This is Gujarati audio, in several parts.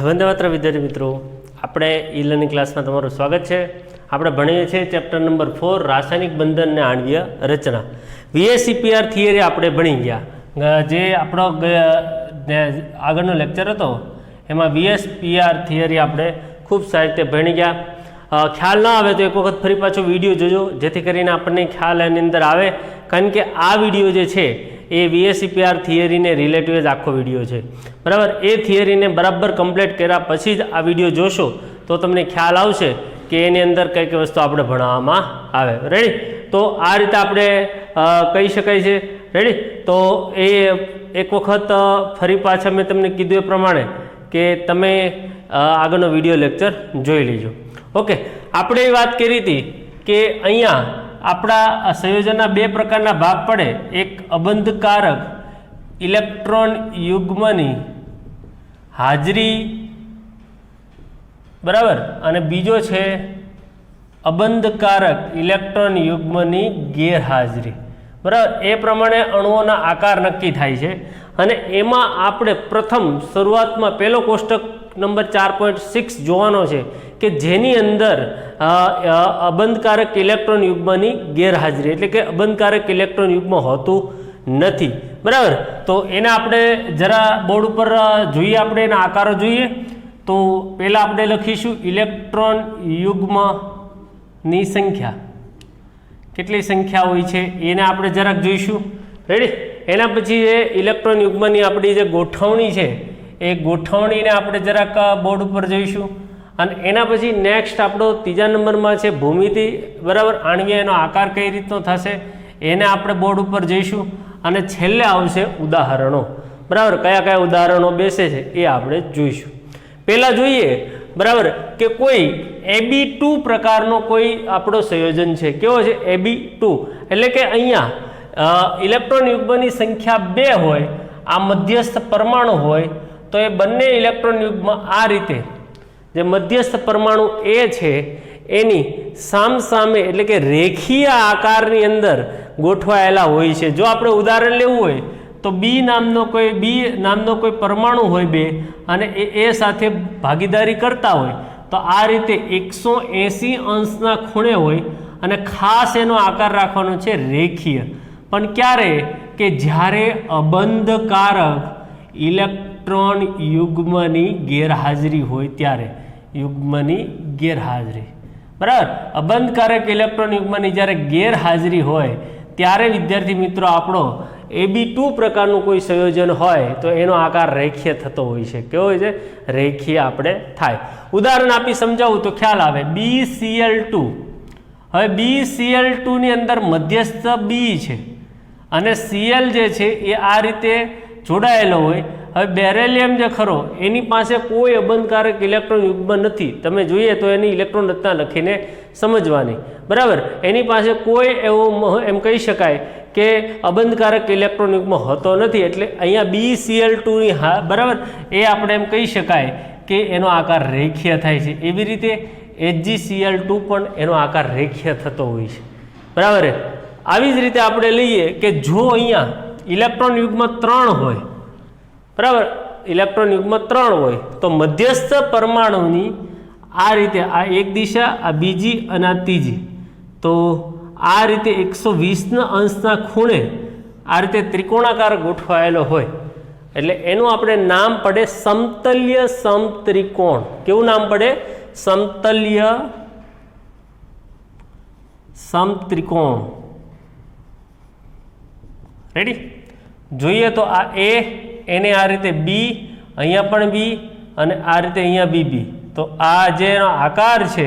વંદે માત્ર વિદ્યાર્થી મિત્રો, આપણે ઈ લર્નિંગ ક્લાસમાં તમારું સ્વાગત છે। આપણે ભણીએ છીએ ચેપ્ટર નંબર 4 રાસાયણિક બંધન અને આણ્વીય રચના। VSEPR થિયરી આપણે ભણી ગયા। જે આપણો આગળનો લેક્ચર હતો એમાં VSEPR થિયરી આપણે ખૂબ સારી રીતે ભણી ગયા। ખ્યાલ ના આવે તો એક વખત ફરી પાછો વિડીયો જોજો, જેથી કરીને આપણને ખ્યાલ એની અંદર આવે, કારણ કે આ વિડીયો જે છે એ VSEPR થિયરીને રિલેટિવ જ આખો વિડીયો છે, બરાબર। એ થિયરીને બરાબર કમ્પ્લીટ કર્યા પછી જ આ વિડીયો જોશો તો તમને ખ્યાલ આવશે કે એની અંદર કઈ કઈ વસ્તુ આપણે ભણાવવામાં આવે। રેડી? તો આ રીતે આપણે કહી શકાય છે। રેડી? તો એ એક વખત ફરી પાછા મેં તમને કીધું એ પ્રમાણે કે તમે આગળનો વિડીયો લેક્ચર જોઈ લેજો। ઓકે, આપણે એ વાત કરી હતી કે અહીંયા આપણા સંયોજનના બે પ્રકારના ભાગ પડે, એક અબંધકારક ઇલેક્ટ્રોન યુગ્મની હાજરી, બરાબર, અને બીજો છે અબંધકારક ઇલેક્ટ્રોન યુગ્મની ગેરહાજરી, બરાબર। એ પ્રમાણે અણુઓના આકાર નક્કી થાય છે અને એમાં આપણે પ્રથમ શરૂઆતમાં પહેલો કોષ્ટક નંબર 4.6 જોવાનો છે કે જેની અંદર અબંધકારક ઇલેક્ટ્રોન યુગ્મની ગેરહાજરી, એટલે કે અબંધકારક ઇલેક્ટ્રોન યુગ્મ હોતું નથી, બરાબર। તો એને આપણે જરા બોર્ડ ઉપર જોઈએ, આપણે એના આકારો જોઈએ। તો પહેલાં આપણે લખીશું ઇલેક્ટ્રોન યુગ્મની સંખ્યા, કેટલી સંખ્યા હોય છે એને આપણે જરાક જોઈશું। રેડી? એના પછી એ ઇલેક્ટ્રોન યુગ્મની આપણી જે ગોઠવણી છે એ ગોઠવણીને આપણે જરાક બોર્ડ ઉપર જોઈશું, અને એના પછી નેક્સ્ટ આપણો ત્રીજા નંબરમાં છે ભૂમિતિ, બરાબર, આણ્વીય એનો આકાર કઈ રીતનો થશે એને આપણે બોર્ડ ઉપર જોઈશું, અને છેલ્લે આવશે ઉદાહરણો, બરાબર, કયા કયા ઉદાહરણો બેસે છે એ આપણે જોઈશું। પહેલાં જોઈએ, બરાબર, કે કોઈ AB2 પ્રકારનો કોઈ આપણો સંયોજન છે, કેવો છે? AB2, એટલે કે અહીંયા ઇલેક્ટ્રોન યુગ્મની સંખ્યા 2 હોય, આ મધ્યસ્થ પરમાણુ હોય, તો એ બંને ઇલેક્ટ્રોન યુગ્મ આ રીતે જે મધ્યસ્થ પરમાણુ એ છે એની સામસામે, એટલે કે રેખીય આકારની અંદર ગોઠવાયેલા હોય છે। જો આપણે ઉદાહરણ લેવું હોય તો બી નામનો કોઈ પરમાણુ હોય બે, અને એ સાથે ભાગીદારી કરતા હોય તો આ રીતે 180 અંશના ખૂણે હોય, અને ખાસ એનો આકાર રાખવાનો છે રેખીય। પણ ક્યારે? કે જ્યારે અબંધકારક ઇલેક્ટ્રોન યુગ્મની ગેરહાજરી હોય ત્યારે, યુગ્મની ગેરહાજરી, બરાબર। અબંધકારક ઇલેક્ટ્રોન યુગ્મની જ્યારે ગેરહાજરી હોય ત્યારે વિદ્યાર્થી મિત્રો આપણો AB2 પ્રકારનું કોઈ સંયોજન હોય તો એનો આકાર રેખીય થતો હોય છે। કેવો હોય છે? રેખીય આપણે થાય। ઉદાહરણ આપી સમજાવું તો ખ્યાલ આવે। BCl2, હવે BCl2 ની અંદર મધ્યસ્થ B છે અને Cl જે છે એ આ રીતે જોડાયેલો હોય। હવે બેરેલિયમ જે ખરો એની પાસે કોઈ અબંધકારક ઇલેક્ટ્રોન યુગ્મ નથી, તમે જોઈએ તો એની ઇલેક્ટ્રોન રચના લખીને સમજવાની, બરાબર। એની પાસે કોઈ એવો એમ કહી શકાય કે અબંધકારક ઇલેક્ટ્રોન યુગ્મ હોતો નથી, એટલે અહીંયા BCl2 ની બરાબર, એ આપણે એમ કહી શકાય કે એનો આકાર રેખીય થાય છે। એવી રીતે HgCl2 પણ એનો આકાર રેખીય થતો હોય છે, બરાબર। આવી જ રીતે આપણે લઈએ કે જો અહીંયા ઇલેક્ટ્રોન યુગ્મ 3 હોય, બરાબર, ઇલેક્ટ્રોન યુગ્મ 3 હોય તો મધ્યસ્થ પરમાણુની આ રીતે, આ એક દિશા, આ બીજી અને આ ત્રીજી, તો આ રીતે 120 અંશના ખૂણે આ રીતે ત્રિકોણાકાર ગોઠવાયેલો હોય, એટલે એનું આપણે નામ પડે સમતલ્ય સમત્રિકોણ। કેવું નામ પડે? સમતલ્ય સમત્રિકોણ। રેડી? જોઈએ તો આ A, એને આ રીતે B, અહીંયા પણ B, અને આ રીતે અહીંયા BB, તો આ જે આકાર છે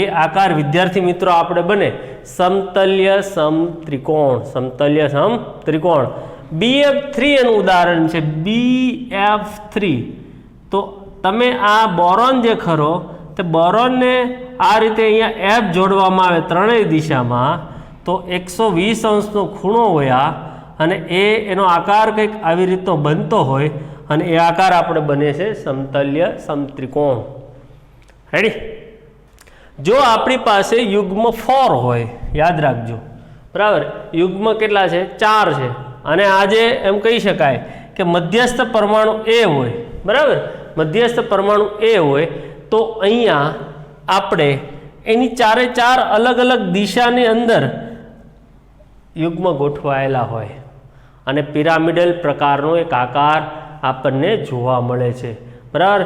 એ આકાર વિદ્યાર્થી મિત્રો આપણે બને સમતલ્ય સમત્રિકોણ। સમતલ્ય સમત્રિકોણ। BF3 એનું ઉદાહરણ છે, BF3, તો તમે આ બોરોન જે ખરો તે બોરોનને આ રીતે અહીંયા F જોડવામાં આવે ત્રણેય દિશામાં, તો 120 અંશનો ખૂણો હોય અને એનો આકાર કંઈક આવી રીતનો બનતો હોય, અને એ આકાર આપણે બને છે સમતલ્ય સમત્રિકોણ। રેડી? જો આપણી પાસે યુગ્મ 4 હોય, યાદ રાખજો, બરાબર, યુગ્મ કેટલા છે? 4 છે, અને આજે એમ કહી શકાય કે મધ્યસ્થ પરમાણુ A હોય, બરાબર, મધ્યસ્થ પરમાણુ એ હોય તો અહીંયા આપણે એની ચારે ચાર અલગ અલગ દિશાની અંદર યુગ્મ ગોઠવાયેલા હોય અને પિરામિડલ પ્રકારનો એક આકાર આપણને જોવા મળે છે, બરાબર.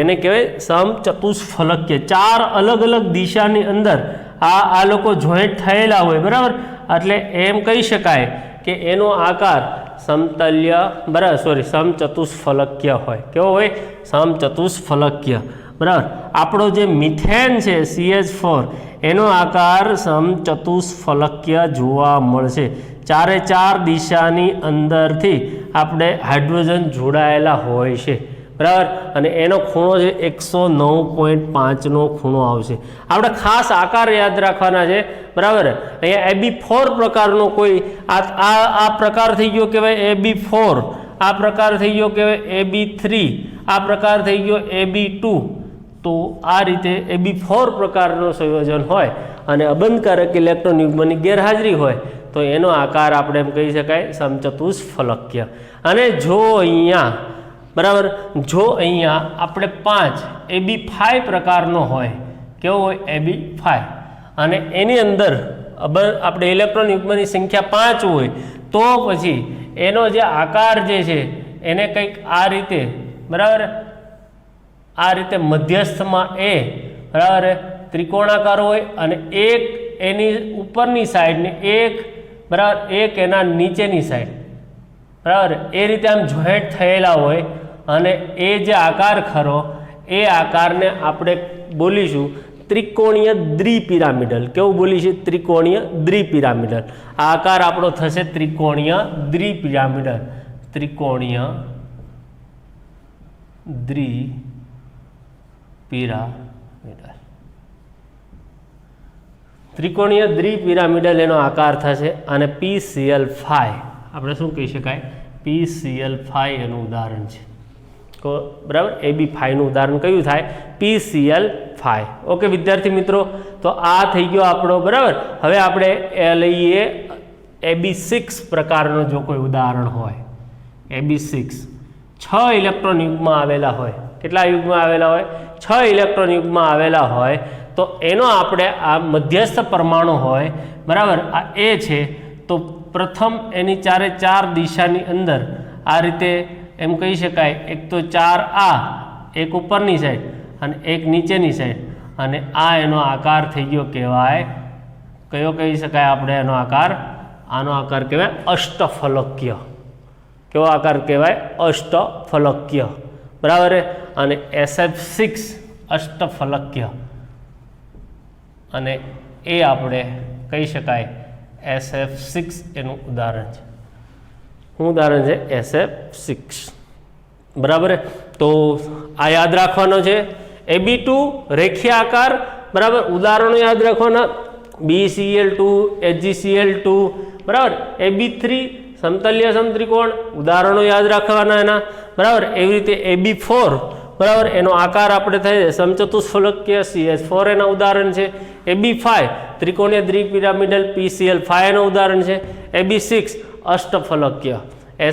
એને કહેવાય સમચતુષ્ફલકીય. ચાર અલગ અલગ દિશાની અંદર આ લોકો જોઈન્ટ થયેલા હોય, બરાબર. એટલે એમ કહી શકાય કે એનો આકાર સમતલ્ય, બરાબર, સમચતુષ્ફલકીય હોય. કેવો હોય? સમચતુષ્ફલકીય, બરાબર. આપણો જે મિથેન છે CH4 એનો આકાર સમચતુષ્ફલકીય જોવા મળશે. ચારે ચાર દિશાની અંદરથી આપણે હાઇડ્રોજન જોડાયેલા હોય છે, બરાબર. અને એનો ખૂણો છે 109.5નો ખૂણો આવશે. આપણે ખાસ આકાર યાદ રાખવાના છે, બરાબર. અહીંયા AB4 પ્રકારનો કોઈ આ પ્રકાર થઈ ગયો કહેવાય AB4, આ પ્રકાર થઈ ગયો કહેવાય AB3, આ પ્રકાર થઈ ગયો AB2. તો આ રીતે AB4 પ્રકારનો સંયોજન હોય અને અબંધકારક ઇલેક્ટ્રોન યુગ્મની ગેરહાજરી હોય તો એનો આકાર આપણે એમ કહી શકાય સમચતુષ્ફલકીય. અને જો અહીંયા, બરાબર, જો અહીંયા આપણે 5 AB5 પ્રકારનો હોય, કેવો હોય? AB5, અને એની અંદર આપણે ઇલેક્ટ્રોન યુગ્મની સંખ્યા 5 હોય તો પછી એનો જે આકાર જે છે એને કંઈક આ રીતે, બરાબર, આ રીતે મધ્યસ્થમાં બરાબર ત્રિકોણાકાર હોય અને એક એની ઉપરની સાઈડ ને એક, બરાબર, એક એના નીચેની સાઈડ, બરાબર, એ રીતે આમ જોઈન્ટ થયેલા હોય અને એ જે આકાર ખરો એ આકારને આપણે બોલીશું ત્રિકોણીય દ્વિપિરામિડલ. કેવું બોલીશું? ત્રિકોણીય દ્વિપિરામિડલ. આ આકાર આપણો થશે ત્રિકોણીય દ્વિપિરામિડલ. ત્રિકોણીય દ્વિપિરામિડલ. ત્રિકોણીય દ્વિપિરામિડલ એનો આકાર થશે અને PCl5 આપણે શું કહી શકાય? PCl5 એનું ઉદાહરણ છે, બરાબર. AB5 નું ઉદાહરણ કયું થાય? PCl5. ઓકે વિદ્યાર્થી મિત્રો, તો આ થઈ ગયો આપણો, બરાબર. હવે આપણે લઈએ AB6 પ્રકારનો જો કોઈ ઉદાહરણ હોય. AB6 6 ઇલેક્ટ્રોન યુગ્મમાં આવેલા હોય. કેટલા યુગ્મમાં આવેલા હોય? 6 ઇલેક્ટ્રોન યુગ્મમાં આવેલા હોય તો એનો આપણે આ મધ્યસ્થ પરમાણુ હોય, બરાબર, આ એ છે તો પ્રથમ એની ચારે ચાર દિશાની અંદર આ રીતે એમ કહી શકાય, એક તો 4 આ, એક ઉપરની સાઈડ અને એક નીચેની સાઈડ, અને આ એનો આકાર થઈ ગયો કહેવાય, કયો કહી શકાય આપણે એનો આકાર? આનો આકાર કહેવાય અષ્ટફલકીય. કેવો આકાર કહેવાય? અષ્ટફલકીય, બરાબર. અને SF6 અષ્ટફલકીય, અને એ આપણે કહી શકાય SF6 એનું ઉદાહરણ છે. શું ઉદાહરણ છે? SF6, બરાબર. તો આ યાદ રાખવાનો છે. AB2 રેખીય આકાર, બરાબર. ઉદાહરણો યાદ રાખવાના BCl2, HgCl2, બરાબર. AB3 સમતલ્ય સમત્રિકોણ, ઉદાહરણો યાદ રાખવાના એના, બરાબર. એવી રીતે AB4, બરાબર, એનો આકાર આપણે થાય સમચતુષ્ફલકીય, CH4 એના ઉદાહરણ છે. AB5 ત્રિકોણીય દ્વિપિરામિડલ, PCl5 એનું ઉદાહરણ છે. AB6 અષ્ટફલકીય,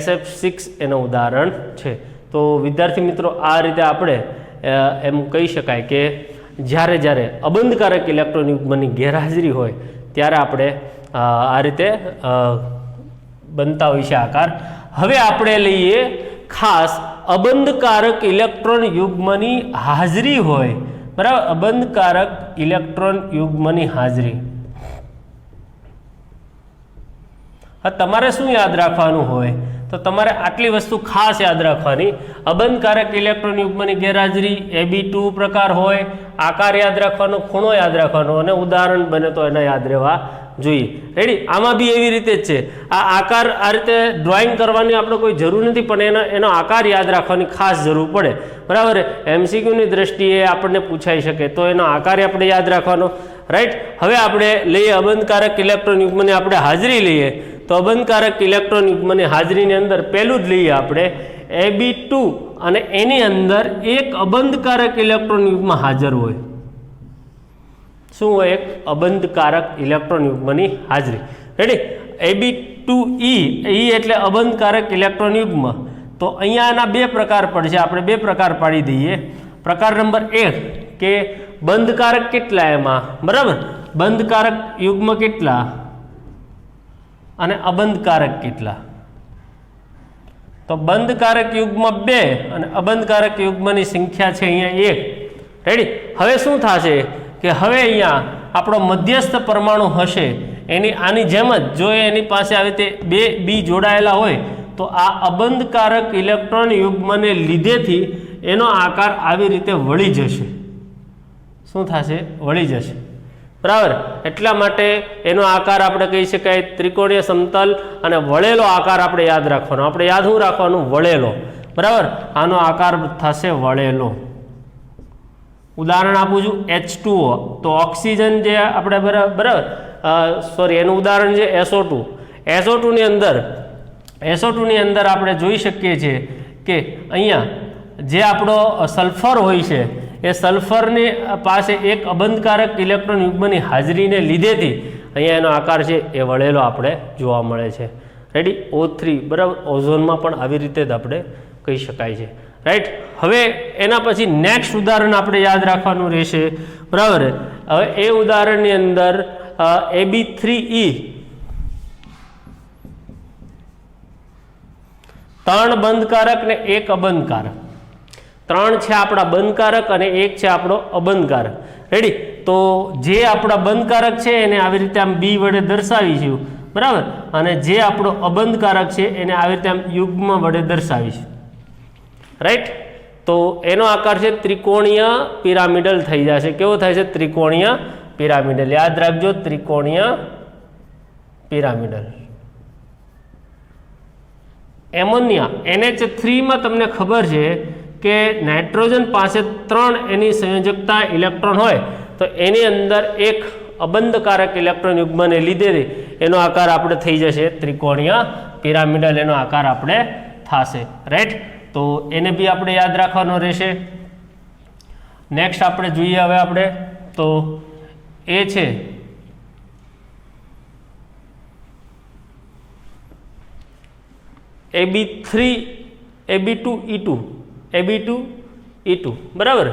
SF6 એનું ઉદાહરણ છે. તો વિદ્યાર્થી મિત્રો, આ રીતે આપણે એમ કહી શકાય કે જ્યારે અબંધકારક ઇલેક્ટ્રોન યુગ્મની ગેરહાજરી હોય ત્યારે આપણે આ રીતે બનતા હોય છે આકાર. હવે આપણે લઈએ ખાસ અબંધકારક ઇલેક્ટ્રોન યુગ્મની હાજરી હોય, બરાબર. અબંધકારક ઇલેક્ટ્રોન યુગ્મની હાજરી. તમારે શું યાદ રાખવાનું હોય? તો તમારે આટલી વસ્તુ ખાસ યાદ રાખવાની. અબંધકારક ઇલેક્ટ્રોન યુગ્મની ગેરહાજરી, AB2 પ્રકાર હોય, આકાર યાદ રાખવાનો, ખૂણો યાદ રાખવાનો, અને ઉદાહરણ બને તો એના યાદ રહેવા જોઈએ. રેડી? આમાં બી એવી રીતે જ છે. આ આકાર આ રીતે ડ્રોઈંગ કરવાની આપણે કોઈ જરૂર નથી, પણ એનો આકાર યાદ રાખવાની ખાસ જરૂર પડે, બરાબર. MCQની દ્રષ્ટિએ આપણને પૂછાઈ શકે તો એનો આકાર આપણે યાદ રાખવાનો, રાઈટ. હવે આપણે લઈએ અબંધકારક ઇલેક્ટ્રોન યુગ્મની આપણે હાજરી લઈએ. તો અબંધકારક ઇલેક્ટ્રોન યુગ્મની હાજરીની અંદર પહેલું જ લઈએ આપણે AB2, અને એની અંદર એક અબંધકારક ઇલેક્ટ્રોન યુગ્મ હાજર હોય. શું હોય? એક અબંધકારક ઇલેક્ટ્રોન યુગ્મની હાજરી. રેડી? AB2E, E એટલે અબંધકારક ઇલેક્ટ્રોન યુગ્મ. તો અહીંયા આના બે પ્રકાર પડશે, આપણે બે પ્રકાર પાડી દઈએ. પ્રકાર નંબર 1 કે બંધકારક કેટલા એમાં, બરાબર, બંધકારક યુગ્મ કેટલા અને અબંધકારક કેટલા. તો બંધકારક યુગ્મ 2 અને અબંધકારક યુગ્મની સંખ્યા છે અહીંયા 1. રેડી. હવે શું થશે કે હવે અહીંયા આપણો મધ્યસ્થ પરમાણુ હશે એની આની જેમ જ જો એની પાસે આવી રીતે બે બી જોડાયેલા હોય તો આ અબંધકારક ઇલેક્ટ્રોન યુગ્મને લીધેથી એનો આકાર આવી રીતે વળી જશે. શું થશે? વળી જશે, બરાબર. એટલા માટે એનો આકાર આપણે કહી શકાય ત્રિકોણીય સમતલ, અને વળેલો આકાર આપણે યાદ રાખવાનો. આપણે યાદ શું રાખવાનું? વળેલો, બરાબર. આનો આકાર થશે વળેલો. ઉદાહરણ આપું છું, H2O. તો ઓક્સિજન જે આપણે બરાબર સોરી એનું ઉદાહરણ છે SO2. SO2 ની અંદર આપણે જોઈ શકીએ છીએ કે અહીંયા જે આપણો સલ્ફર હોય છે એ સલ્ફરની પાસે એક અબંધકારક ઇલેક્ટ્રોન યુગ્મની હાજરીને લીધેથી અહીંયા એનો આકાર છે એ વળેલો આપણે જોવા મળે છે. રેડી. O3, બરાબર. ઓઝોનમાં પણ આવી રીતે જ આપણે કહી શકાય છે. રાઈટ. હવે એના પછી નેક્સ્ટ ઉદાહરણ આપણે યાદ રાખવાનું રહેશે, બરાબર. હવે એ ઉદાહરણની અંદર Ab3E 3 બંધકારક ને 1 અબંધકારક. 3 છે આપણા બંધકારક અને 1 છે આપણો અબંધકારક. રેડી. તો જે આપણા બંધકારક છે એને આવી રીતે આમ બી વડે દર્શાવીશું, બરાબર. અને જે આપણો અબંધકારક છે એને આવી રીતે આમ યુગ્મ વડે દર્શાવીશું. રાઈટ. તો એનો આકાર છે ત્રિકોણીય પિરામિડલ થઈ જશે. કેવો થાય છે? ત્રિકોણીય પિરામિડલ. યાદ રાખજો, ત્રિકોણીય પિરામિડલ. એમોનિયા NH3 માં તમને ખબર છે કે નાઇટ્રોજન પાસે 3 એની સંયોજકતા ઇલેક્ટ્રોન હોય તો એની અંદર એક અબંધકારક ઇલેક્ટ્રોન યુગ્મને લીધે એનો આકાર આપણે થઈ જશે ત્રિકોણીય પિરામિડલ. એનો આકાર આપણે થશે. રાઈટ. તો એને બી આપણે યાદ રાખવાનો રહેશે. નેક્સ્ટ આપણે જોઈએ હવે આપણે તો એ છે Ab2E2, બરાબર.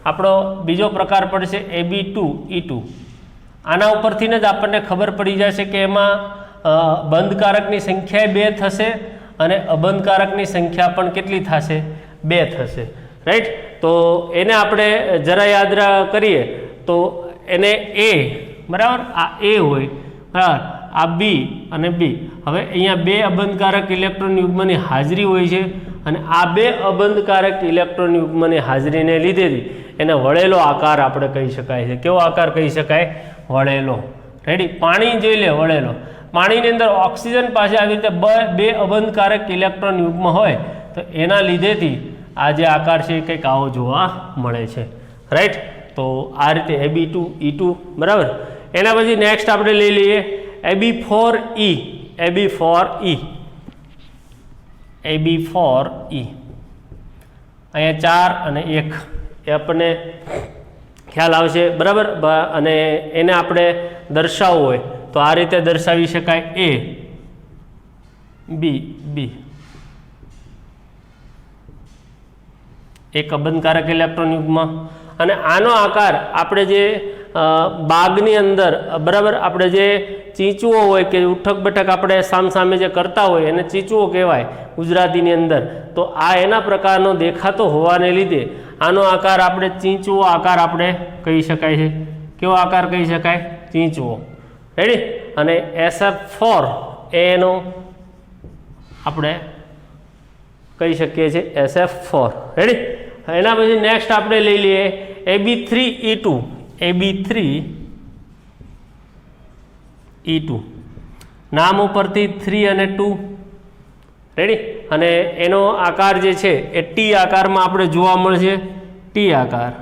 આપણો બીજો પ્રકાર પડશે Ab2E2. આના ઉપરથી જ આપણને ખબર પડી જશે કે એમાં બંધકારકની સંખ્યા 2 થશે અને અબંધકારકની સંખ્યા પણ કેટલી થશે? 2 થશે. રાઈટ. તો એને આપણે જરા યાદ કરીએ તો એને A, બરાબર, આ A હોય, બરાબર, આ B અને B. હવે અહીંયા 2 અબંધકારક ઇલેક્ટ્રોન યુગ્મની હાજરી હોય છે અને આ 2 અબંધકારક ઇલેક્ટ્રોન યુગ્મની હાજરીને લીધેથી એને વળેલો આકાર આપણે કહી શકાય છે. કેવો આકાર કહી શકાય? વળેલો. રેડી. પાણી જોઈ લે, વળેલો. પાણીની અંદર ઓક્સિજન પાસે આવી રીતે 2 અબંધકારક ઇલેક્ટ્રોન યુગ્મ હોય તો એના લીધેથી આ જે આકાર છે એ કંઈક આવો જોવા મળે છે. રાઈટ. તો આ રીતે Ab2E2, બરાબર. એના પછી નેક્સ્ટ આપણે લઈ લઈએ Ab4E. અહીંયા 4 અને 1 એ આપણને ખ્યાલ આવશે, બરાબર. અને એને આપણે દર્શાવવું હોય તો આ રીતે દર્શાવી શકાય A, B, B. એક અબંધકારક ઇલેક્ટ્રોન યુગ્મ. અને આનો આકાર આપણે જે બાગની અંદર, બરાબર, આપણે જે ચીંચુઓ હોય કે ઉઠક બેઠક આપણે સામસામે જે કરતા હોય એને ચીંચુઓ કહેવાય ગુજરાતીની અંદર. તો આ એના પ્રકારનો દેખાતો હોવાને લીધે આનો આકાર આપણે ચીંચુઓ આકાર આપણે કહી શકાય છે. કેવો આકાર કહી શકાય? ચીંચુઓ. રેડી. અને SF4 એનો આપણે કહી શકીએ છીએ SF4. રેડી. એના પછી નેક્સ્ટ આપણે લઈ લઈએ Ab3E2. નામ ઉપરથી 3 અને 2. રેડી. અને એનો આકાર જે છે એ T આકારમાં આપણે જોવા મળશે. T આકાર.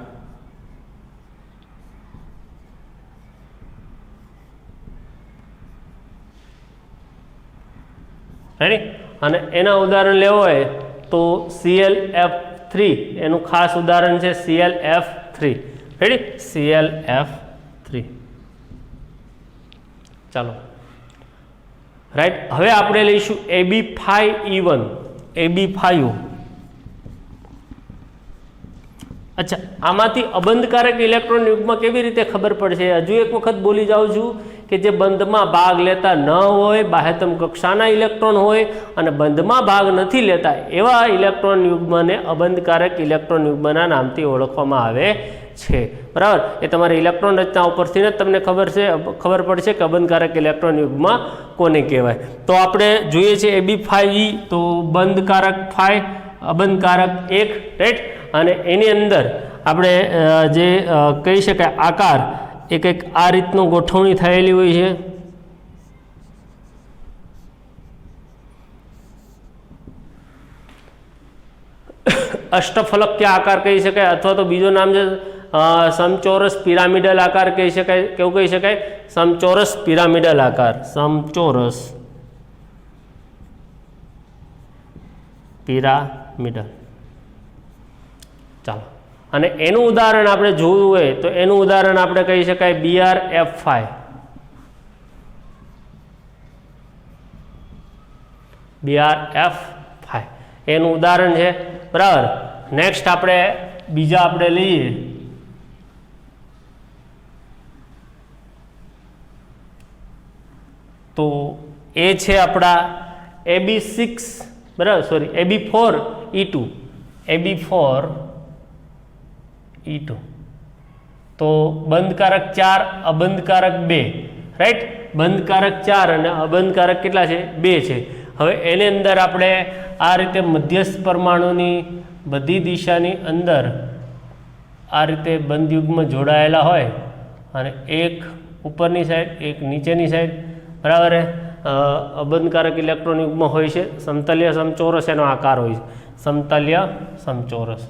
રેડી. અને એના ઉદાહરણ લેવો હોય તો ClF3 એનું ખાસ ઉદાહરણ છે ClF3. રેડી. ClF3. ચાલો. રાઈટ. હવે આપણે લઈશું Ab5E1. AB5. અચ્છા, આમાંથી અબંધકારક ઇલેક્ટ્રોન યુગ્મ કેવી રીતે ખબર પડશે? હજુ એક વખત બોલી જાઉં છું કે જે બંધમાં ભાગ લેતા ન હોય, બાહ્યતમ કક્ષાના ઇલેક્ટ્રોન હોય અને બંધમાં ભાગ નથી લેતા એવા ઇલેક્ટ્રોન યુગ્મને અબંધકારક ઇલેક્ટ્રોન યુગ્મના નામથી ઓળખવામાં આવે છે. બરાબર, એ તમારી ઇલેક્ટ્રોન રચના ઉપરથી જ તમને ખબર પડશે કે અબંધકારક ઇલેક્ટ્રોન યુગ્મ કોને કહેવાય. તો આપણે જોઈએ છે AB5E, તો બંધકારક 5, અબંધકારક 1, રાઈટ. અને એની અંદર આપણે જે કહી શકાય આકાર એ કંઈક આ રીતનો ગોઠવણી થયેલી હોય છે. અષ્ટફલકીય આકાર કહી શકાય, અથવા તો બીજો નામ છે સમચોરસ પિરામિડલ આકાર કહી શકાય. કેવું કહી શકાય? સમચોરસ પિરામિડલ આકાર, સમચોરસ પિરામિડલ. ચાલો, અને એનું ઉદાહરણ આપણે જોવું હોય તો એનું ઉદાહરણ આપણે કહી શકાય BrF5. BrF5 એનું ઉદાહરણ છે. બરાબર. નેક્સ્ટ આપણે બીજા આપણે લઈએ તો એ છે આપણા AB6, બરાબર, સોરી AB4E2, AB4E2. તો બંધકારક 4, અબંધકારક 2, રાઈટ. બંધકારક 4 અને અબંધકારક કેટલા છે? 2 છે. હવે એની અંદર આપણે આ રીતે મધ્યસ્થ પરમાણુની બધી દિશાની અંદર આ રીતે બંધયુગ્મ જોડાયેલા હોય અને એક ઉપરની સાઈડ, એક નીચેની સાઈડ, બરાબર. અબંધકારક ઇલેક્ટ્રોન યુગ્મ હોય છે. સમતલ્ય સમચોરસ એનો આકાર હોય છે, સમતલ્ય સમચોરસ.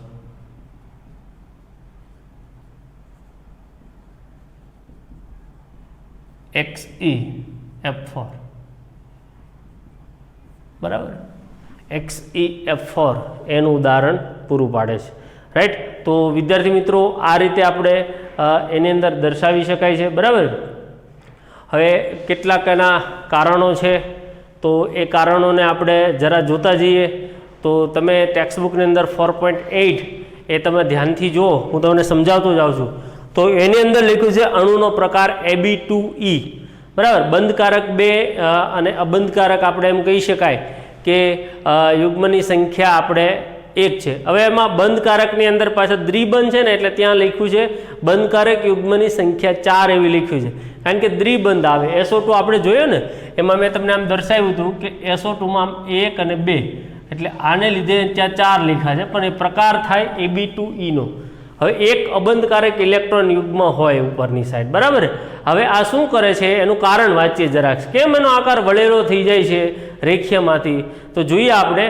XeF4, બરાબર. XeF4 એનું ઉદાહરણ પૂરું પાડે છે, રાઈટ. તો વિદ્યાર્થી મિત્રો, આ રીતે આપણે એની અંદર દર્શાવી શકાય છે, બરાબર. હવે કેટલાક એના કારણો છે, તો એ કારણોને આપણે જરા જોતા જઈએ. તો તમે ટેક્સ્ટબુકની અંદર 4.8 એ તમે ધ્યાનથી જુઓ, હું તમને સમજાવતો જાઉં છું. તો એની અંદર લખ્યું છે અણુનો પ્રકાર AB2E, બરાબર. બંધકારક 2 અને અબંધકારક આપણે એમ કહી શકાય કે યુગ્મની સંખ્યા આપણે 1 છે. હવે એમાં બંધકારકની અંદર પાછળ દ્વિબંધ છે ને, એટલે ત્યાં લખ્યું છે બંધકારક યુગ્મની સંખ્યા 4 એવી લખ્યું છે, કારણ કે દ્વિબંધ આવે. SO2 આપણે જોયો ને, એમાં મેં તમને આમ દર્શાવ્યું હતું કે SO2માં આમ 1 અને 2, એટલે આને લીધે ત્યાં 4 લખ્યા છે, પણ એ પ્રકાર થાય AB2E નો. હવે એક અબંધકારક ઇલેક્ટ્રોન યુગ્મ હોય ઉપરની સાઈડ, બરાબર. હવે આ શું કરે છે એનું કારણ વાંચીએ જરાક. કેમ એનો આકાર વળેલો થઈ જાય છે રેખીયમાંથી? તો જોઈએ આપણે.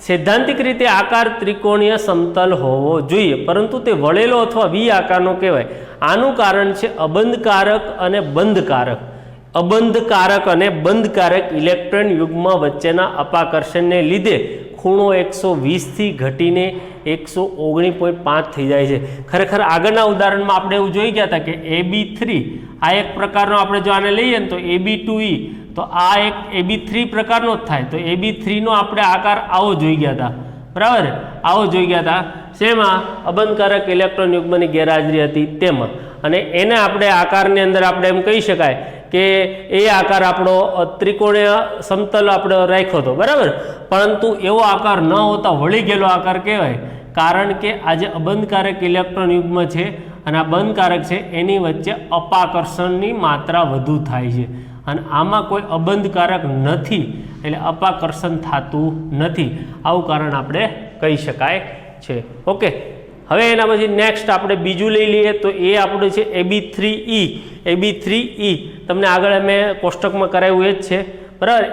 સૈદ્ધાંતિક રીતે આકાર ત્રિકોણીય સમતલ હોવો જોઈએ, પરંતુ તે વળેલો અથવા વી આકારનો કહેવાય. આનું કારણ છે અબંધકારક અને બંધકારક. અબંધકારક અને બંધકારક ઇલેક્ટ્રોન યુગ્મ વચ્ચેના અપાકર્ષણને લીધે ખૂણો 120 થી ઘટીને 119.5 થઈ જાય છે. ખરેખર આગળના ઉદાહરણમાં આપણે એવું જોઈ ગયા હતા કે AB3 આ એક પ્રકારનો, આપણે જો આને લઈએ ને તો AB2E, તો આ એક AB3 પ્રકારનો જ થાય. તો AB3 નો આપણે આકાર આવો જોઈ ગયા હતા, બરાબર. આવો જોઈ ગયા હતા. શેમાં? અબંધકારક ઇલેક્ટ્રોન યુગ્મની ગેરહાજરી હતી તેમાં. અને એને આપણે આકારની અંદર આપણે એમ કહી શકાય કે એ આકાર આપણો ત્રિકોણીય સમતલ આપણે રાખ્યો હતો, બરાબર. પરંતુ એવો આકાર ન હોતા વળી ગયેલો આકાર કહેવાય, કારણ કે આ જે અબંધકારક ઇલેક્ટ્રોન યુગ્મ છે અને આ બંધકારક છે એની વચ્ચે અપાકર્ષણની માત્રા વધુ થાય છે, અને આમાં કોઈ અબંધકારક નથી, એટલે અપાકર્ષણ થતું નથી. આવું કારણ આપણે કહી શકાય છે. ઓકે. હવે એના પછી નેક્સ્ટ આપણે બીજું લઈ લઈએ, તો એ આપણું છે AB3E. AB3E તમને આગળ મેં કોષ્ટકમાં કરાવ્યું એ જ છે, બરાબર,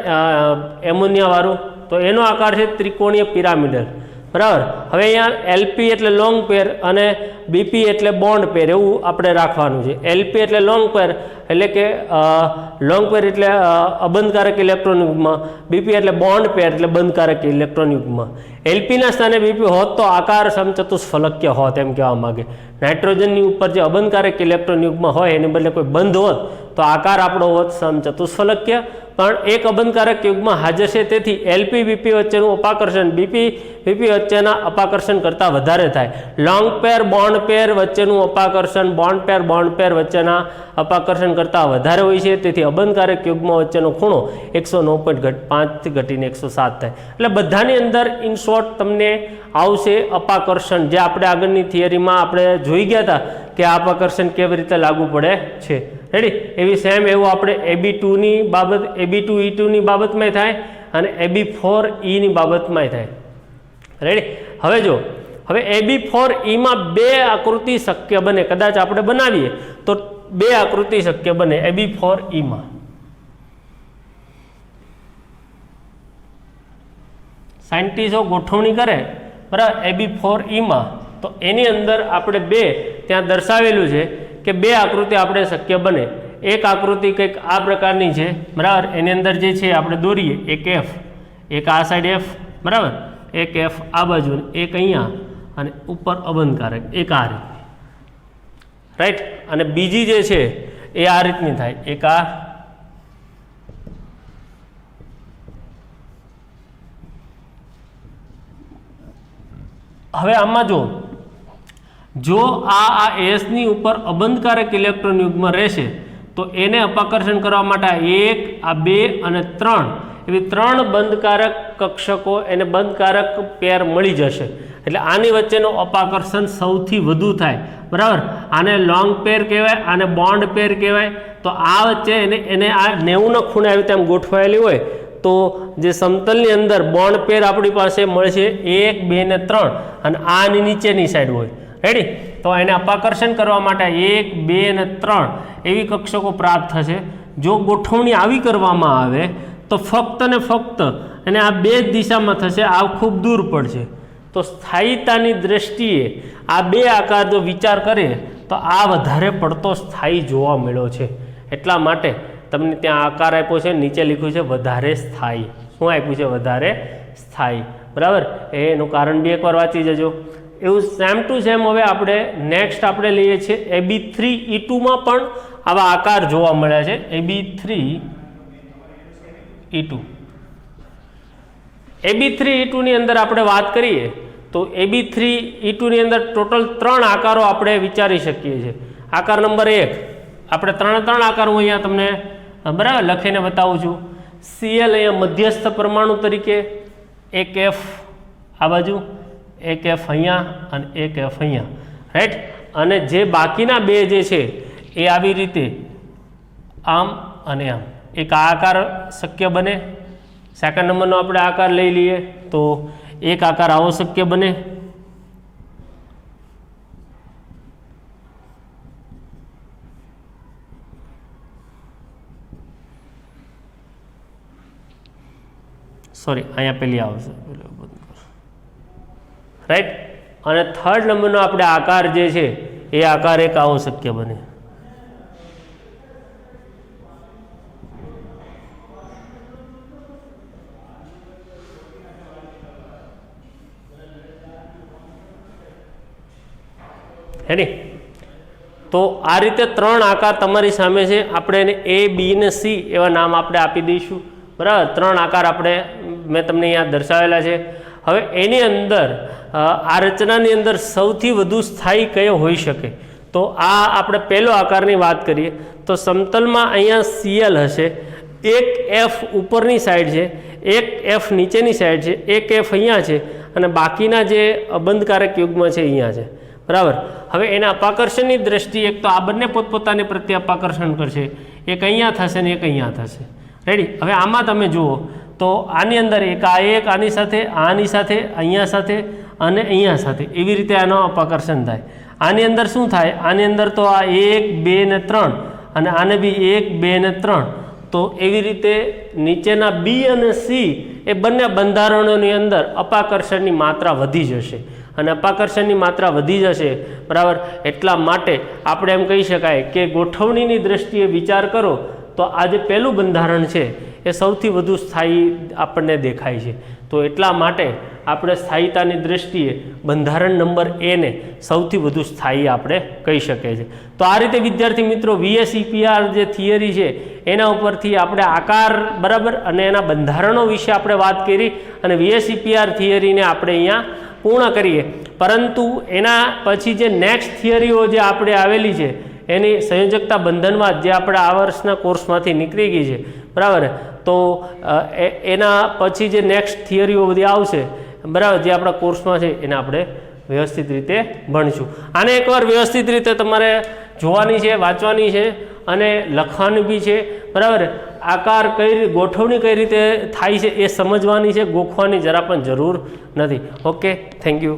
એમોનિયાવાળું. તો એનો આકાર છે ત્રિકોણીય પિરામિડલ, બરાબર. હવે અહીંયા એલપી એટલે લોંગ પેર અને બીપી એટલે બોન્ડ પેર એવું આપણે રાખવાનું છે. એલપી એટલે લોંગ પેર એટલે કે લોંગ પેર એટલે અબંધકારક ઇલેક્ટ્રોન યુગ્મ, બીપી એટલે બોન્ડ પેર એટલે બંધકારક ઇલેક્ટ્રોન યુગ્મ. એલપીના સ્થાને બીપી હોત તો આકાર સમચતુષ્ફલક્ય હોત એમ કહેવા માગે. નાઇટ્રોજનની ઉપર જે અબંધકારક ઇલેક્ટ્રોન યુગ્મ હોય એની બદલે કોઈ બંધ હોત તો આકાર આપણો હોત સમચતુષ્ફલક્ય, પણ એક અબંધકારક યુગ્મ હાજર છે તેથી એલપી બીપી વચ્ચેનું અપાકર્ષણ બીપી વચ્ચેના અપાકર્ષણ કરતાં વધારે થાય. લોંગ પેર બોન્ડ પેર વચ્ચેનું અપાકર્ષણ બોન્ડ પેર વચ્ચેના અપાકર્ષણ કરતાં વધારે હોય છે, તેથી અબંધકારક યુગ્મ વચ્ચેનો ખૂણો 109.5 ઘટીને 107 થાય. એટલે બધાની અંદર ઇન શોર્ટ તમને આવશે અપાકર્ષણ, જે આપણે આગળની થિયરીમાં આપણે જોઈ ગયા હતા કે આ અપાકર્ષણ કેવી રીતે લાગુ પડે છે. રેડી? એવી સેમ એવું આપણે AB2ની બાબત AB2E2ની બાબતમાં થાય અને AB4E ની બાબતમાં થાય. રેડી? હવે જો હવે AB4E માં બે આકૃતિ શક્ય બને, કદાચ આપણે બનાવીએ તો બે આકૃતિ શક્ય બને AB4E માં. સાયન્ટિસ્ટો ગોઠવણી કરે બરાબર AB4E માં, તો એની અંદર આપણે બે ત્યાં દર્શાવેલું છે કે બે આકૃતિ આપણે શક્ય બને. એક આકૃતિ કંઈક આ પ્રકારની છે બરાબર, એની અંદર જે છે આપણે દોરીએ એક F, એક આ સાઈડ F બરાબર, એક F આ બાજુ, એક અહીંયા અને ઉપર અબંધકારક એક આ રીતે. રાઈટ? અને બીજી જે છે એ આ રીતની થાય, એક આ હવે આમાં જો આ એસની ઉપર અબંધકારક ઇલેક્ટ્રોન યુગ્મ રહેશે તો એને અપાકર્ષણ કરવા માટે એક, આ બે અને ત્રણ એવી ત્રણ બંધકારક કક્ષકો એને બંધકારક પેર મળી જશે. એટલે આની વચ્ચેનું અપાકર્ષણ સૌથી વધુ થાય બરાબર. આને લોંગ પેર કહેવાય, આને બોન્ડ પેર કહેવાય. તો આ વચ્ચે એને આ 90ના ખૂણે આવી રીતે ગોઠવાયેલી હોય તો જે સમતલની અંદર બોન્ડ પેર આપણી પાસે મળશે 1, 2 ને 3 અને આની નીચેની સાઈડ હોય. રેડી? તો એને અપાકર્ષણ કરવા માટે 1, 2 અને 3 એવી કક્ષકો પ્રાપ્ત થશે. જો ગોઠવણી આવી કરવામાં આવે તો ફક્ત ને ફક્ત એને આ બે જ દિશામાં થશે, આ ખૂબ દૂર પડશે. તો સ્થાયીતાની દ્રષ્ટિએ આ બે આકાર જો વિચાર કરીએ તો આ વધારે પડતો સ્થાયી જોવા મળ્યો છે. એટલા માટે તમને ત્યાં આકાર આપ્યો છે, નીચે લખ્યું છે વધારે સ્થાયી. શું આપ્યું છે? વધારે સ્થાયી બરાબર. એનું કારણ બી એકવાર વાંચી જજો. એવું સેમ ટુ સેમ હવે આપણે નેક્સ્ટ આપણે લઈએ છીએ AB3E2માં પણ આવા આકાર જોવા મળ્યા છે. AB3E2ની અંદર આપણે વાત કરીએ તો AB3E2ની અંદર ટોટલ 3 આકારો આપણે વિચારી શકીએ છીએ. આકાર નંબર 1 આપણે ત્રણ આકાર હું અહીંયા તમને બરાબર લખીને બતાવું છું. Cl અહીંયા મધ્યસ્થ પરમાણુ તરીકે, એક F આ બાજુ, એક F અહીંયા અને એક F અહીંયા. રાઈટ? અને જે બાકીના બે જે છે એ આવી રીતે આમ અને આમ એક આકાર શક્ય બને. સેકન્ડ નંબરનો આપણે આકાર લઈ લઈએ તો એક આકાર આવો શક્ય બને. સોરી, અહીંયા પેલી આવશે. રાઈટ? અને થર્ડ નંબરનો આપણે આકાર જે છે એ આકાર એક આવો શક્ય બને. હેની? તો આ રીતે 3 આકાર તમારી સામે છે. આપણે એને A, B ને C એવા નામ આપણે આપી દઈશું બરાબર. 3 આકાર આપણે મેં તમને અહીંયા દર્શાવેલા છે. હવે એની અંદર આ રચનાની અંદર સૌથી વધુ સ્થાયી કયો હોઈ શકે? તો આ આપણે પહેલો આકારની વાત કરીએ તો સમતલમાં અહીંયા Cl હશે, એક F ઉપરની સાઈડ છે, એક F નીચેની સાઈડ છે, એક F અહીંયા છે અને બાકીના જે અબંધકારક યુગ્મ છે અહીંયા છે બરાબર. હવે એના અપાકર્ષણની દ્રષ્ટિએ એક તો આ બંને પોતપોતાની પ્રત્યે અપાકર્ષણ કરશે, એક અહીંયા થશે ને એક અહીંયા થશે. રેડી? હવે આમાં તમે જુઓ તો આની અંદર એક આની સાથે, આની સાથે, અહીંયા સાથે અને અહીંયા સાથે એવી રીતે આનો અપાકર્ષણ થાય. આની અંદર શું થાય? આની અંદર તો આ 1, 2 ને 3 અને આને બી 1, 2 ને 3. તો એવી રીતે નીચેના બી અને સી એ બંને બંધારણોની અંદર અપાકર્ષણની માત્રા વધી જશે અને અપાકર્ષણની માત્રા વધી જશે, બરાબર. એટલા માટે આપણે એમ કહી શકાય કે ગોઠવણીની દ્રષ્ટિએ વિચાર કરો તો આ જે પહેલું બંધારણ છે એ સૌથી વધુ સ્થાયી આપણને દેખાય છે. તો એટલા માટે આપણે સ્થાયીતાની દ્રષ્ટિએ બંધારણ નંબર એને સૌથી વધુ સ્થાયી આપણે કહી શકીએ છીએ. તો આ રીતે વિદ્યાર્થી મિત્રો VSEPR જે થિયરી છે એના ઉપરથી આપણે આકાર, બરાબર, અને એના બંધારણો વિશે આપણે વાત કરી અને VSEPR થિયરીને આપણે અહીંયા પૂર્ણ કરીએ. પરંતુ એના પછી જે નેક્સ્ટ થિયરીઓ જે આપણે આવેલી છે એની સંયોજકતા બંધનવાદ જે આપણે આ વર્ષના કોર્સમાંથી નીકળી ગઈ છે, બરાબર. તો એના પછી જે નેક્સ્ટ થિયરીઓ બધી આવશે, બરાબર, જે આપણા કોર્સમાં છે એને આપણે વ્યવસ્થિત રીતે ભણીશું. આને એકવાર વ્યવસ્થિત રીતે તમારે જોવાની છે, વાંચવાની છે અને લખવાની બી છે, બરાબર. આકાર ગોઠવણી કઈ રીતે થાય છે એ સમજવાની છે, ગોખવાની જરા પણ જરૂર નથી. Okay, thank you.